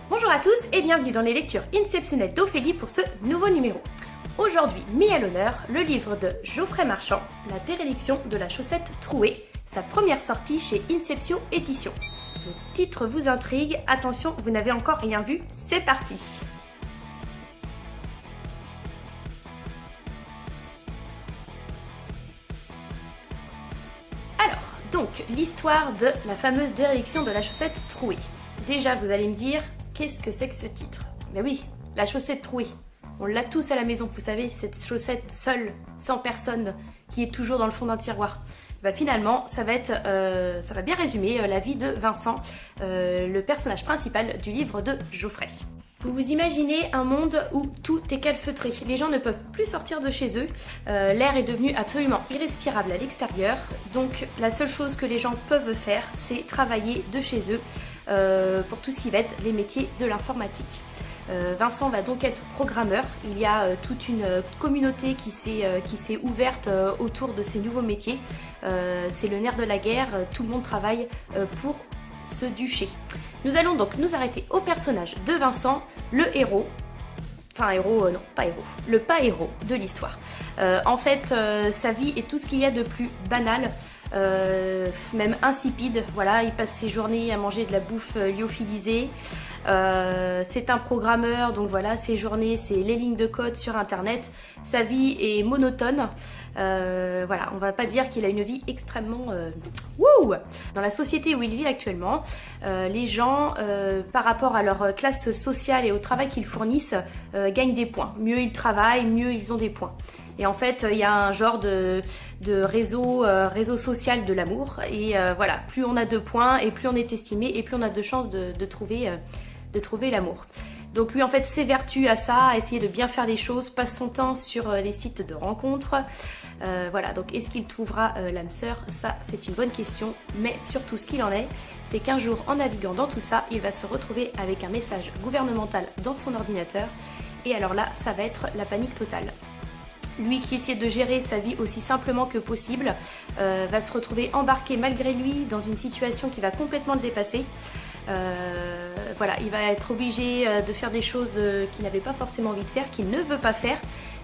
Bonjour à tous et bienvenue dans les lectures inceptionnelles d'Ophélie pour ce nouveau numéro. Aujourd'hui, mis à l'honneur, le livre de Geoffrey Marchand, La déréliction de la chaussette trouée, sa première sortie chez Inceptio Éditions. Le titre vous intrigue, attention, vous n'avez encore rien vu, c'est parti! Alors, donc, l'histoire de la fameuse déréliction de la chaussette trouée. Déjà, vous allez me dire, qu'est-ce que c'est que ce titre? Ben oui, la chaussette trouée. On l'a tous à la maison, vous savez, cette chaussette seule, sans personne, qui est toujours dans le fond d'un tiroir. Ben finalement, ça va bien résumer la vie de Vincent, le personnage principal du livre de Geoffrey. Vous vous imaginez un monde où tout est calfeutré, les gens ne peuvent plus sortir de chez eux, l'air est devenu absolument irrespirable à l'extérieur, donc la seule chose que les gens peuvent faire, c'est travailler de chez eux pour tout ce qui va être les métiers de l'informatique. Vincent va donc être programmeur, il y a toute une communauté qui s'est ouverte autour de ces nouveaux métiers, c'est le nerf de la guerre, tout le monde travaille pour ce duché. Nous allons donc nous arrêter au personnage de Vincent, le héros, enfin héros, non pas héros, le pas héros de l'histoire. En fait, sa vie est tout ce qu'il y a de plus banal, même insipide, voilà, il passe ses journées à manger de la bouffe lyophilisée, c'est un programmeur, donc voilà, ses journées c'est les lignes de code sur internet, sa vie est monotone, voilà, on va pas dire qu'il a une vie extrêmement dans la société où il vit actuellement, les gens par rapport à leur classe sociale et au travail qu'ils fournissent gagnent des points, mieux ils travaillent, mieux ils ont des points. Et en fait, il y a un genre de réseau social de l'amour. Et voilà, plus on a de points et plus on est estimé et plus on a de chances de trouver l'amour. Donc lui, en fait, s'évertue à ça, à essayer de bien faire les choses, passe son temps sur les sites de rencontres. Voilà, donc est-ce qu'il trouvera l'âme sœur? Ça, c'est une bonne question. Mais surtout, ce qu'il en est, c'est qu'un jour, en naviguant dans tout ça, il va se retrouver avec un message gouvernemental dans son ordinateur. Et alors là, ça va être la panique totale. Lui qui essaie de gérer sa vie aussi simplement que possible va se retrouver embarqué malgré lui dans une situation qui va complètement le dépasser. Voilà, il va être obligé de faire des choses qu'il n'avait pas forcément envie de faire, qu'il ne veut pas faire.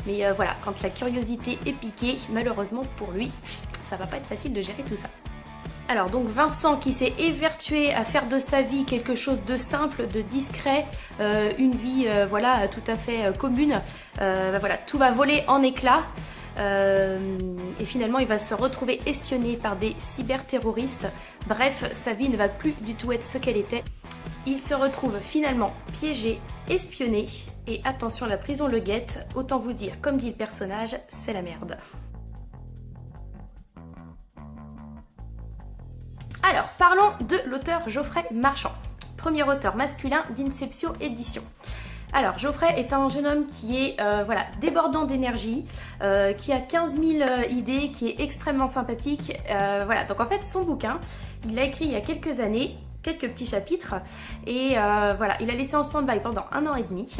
Mais voilà, quand la curiosité est piquée, malheureusement pour lui, ça va pas être facile de gérer tout ça. Alors donc Vincent qui s'est évertué à faire de sa vie quelque chose de simple, de discret, une vie voilà tout à fait commune, voilà, tout va voler en éclats et finalement il va se retrouver espionné par des cyberterroristes. Bref, sa vie ne va plus du tout être ce qu'elle était. Il se retrouve finalement piégé, espionné et attention, la prison le guette, autant vous dire, comme dit le personnage, c'est la merde. Alors, parlons de l'auteur Geoffrey Marchand, premier auteur masculin d'Inceptio Éditions. Alors, Geoffrey est un jeune homme qui est voilà, débordant d'énergie, qui a 15 000 idées, qui est extrêmement sympathique. Voilà, donc en fait, son bouquin, il l'a écrit il y a quelques années, quelques petits chapitres, et voilà, il a laissé en stand-by pendant 1 an et demi.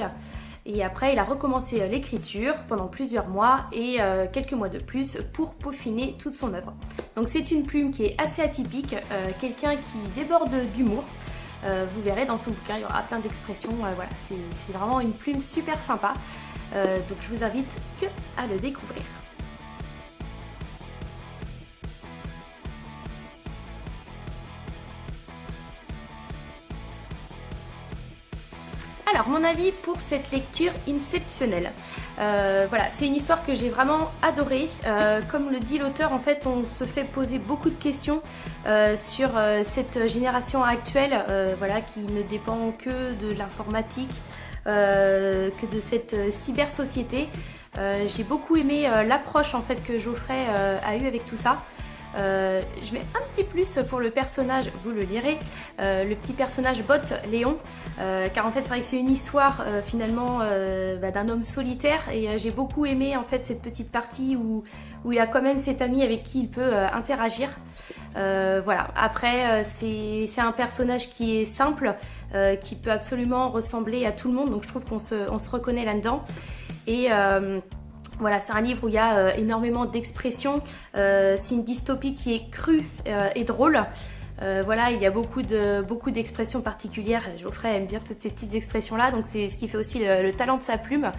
Et après, il a recommencé l'écriture pendant plusieurs mois et quelques mois de plus pour peaufiner toute son œuvre. Donc c'est une plume qui est assez atypique, quelqu'un qui déborde d'humour. Vous verrez dans son bouquin, il y aura plein d'expressions. Voilà, c'est vraiment une plume super sympa. Donc je vous invite à le découvrir. Alors, mon avis pour cette lecture inceptionnelle. Voilà, c'est une histoire que j'ai vraiment adorée. Comme le dit l'auteur, en fait, on se fait poser beaucoup de questions sur cette génération actuelle, voilà, qui ne dépend que de l'informatique, que de cette cyber-société. J'ai beaucoup aimé l'approche en fait que Geoffrey a eue avec tout ça. Je mets un petit plus pour le personnage, vous le lirez, le petit personnage Bot Léon, car en fait c'est vrai que c'est une histoire finalement d'un homme solitaire et j'ai beaucoup aimé en fait cette petite partie où il a quand même cet ami avec qui il peut interagir. Voilà, après c'est un personnage qui est simple, qui peut absolument ressembler à tout le monde, donc je trouve qu'on se reconnaît là-dedans. Et voilà, c'est un livre où il y a énormément d'expressions, c'est une dystopie qui est crue et drôle. Voilà, il y a beaucoup d'expressions particulières. Geoffrey aime bien toutes ces petites expressions-là, donc c'est ce qui fait aussi le talent de sa plume.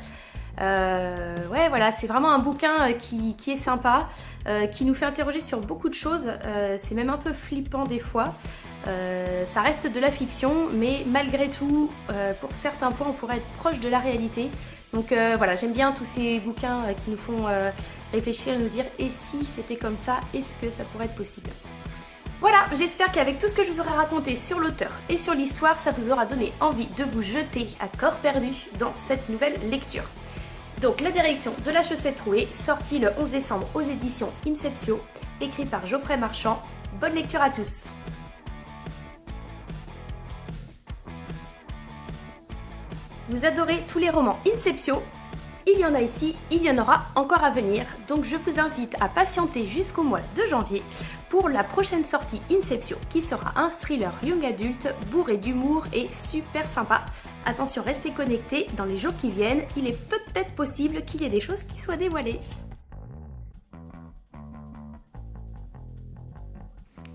Ouais, voilà, c'est vraiment un bouquin qui est sympa, qui nous fait interroger sur beaucoup de choses. C'est même un peu flippant des fois. Ça reste de la fiction, mais malgré tout, pour certains points, on pourrait être proche de la réalité. Donc voilà, j'aime bien tous ces bouquins qui nous font réfléchir et nous dire « et si c'était comme ça, est-ce que ça pourrait être possible ?» Voilà, j'espère qu'avec tout ce que je vous aurai raconté sur l'auteur et sur l'histoire, ça vous aura donné envie de vous jeter à corps perdu dans cette nouvelle lecture. Donc, La Déréliction de la chaussette trouée, sortie le 11 décembre aux éditions Inceptio, écrit par Geoffrey Marchand. Bonne lecture à tous! Vous adorez tous les romans Inceptio? Il y en a ici, il y en aura encore à venir, donc je vous invite à patienter jusqu'au mois de janvier pour la prochaine sortie Inceptio qui sera un thriller young adulte bourré d'humour et super sympa. Attention, restez connectés, dans les jours qui viennent, il est peut-être possible qu'il y ait des choses qui soient dévoilées.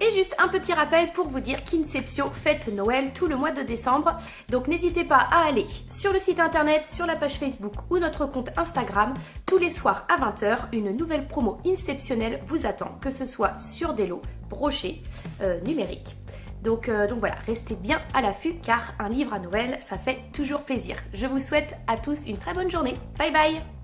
Et juste un petit rappel pour vous dire qu'Inceptio fête Noël tout le mois de décembre. Donc n'hésitez pas à aller sur le site internet, sur la page Facebook ou notre compte Instagram. Tous les soirs à 20 h, une nouvelle promo inceptionnelle vous attend, que ce soit sur des lots, brochés, numériques. Donc voilà, restez bien à l'affût car un livre à Noël, ça fait toujours plaisir. Je vous souhaite à tous une très bonne journée. Bye bye!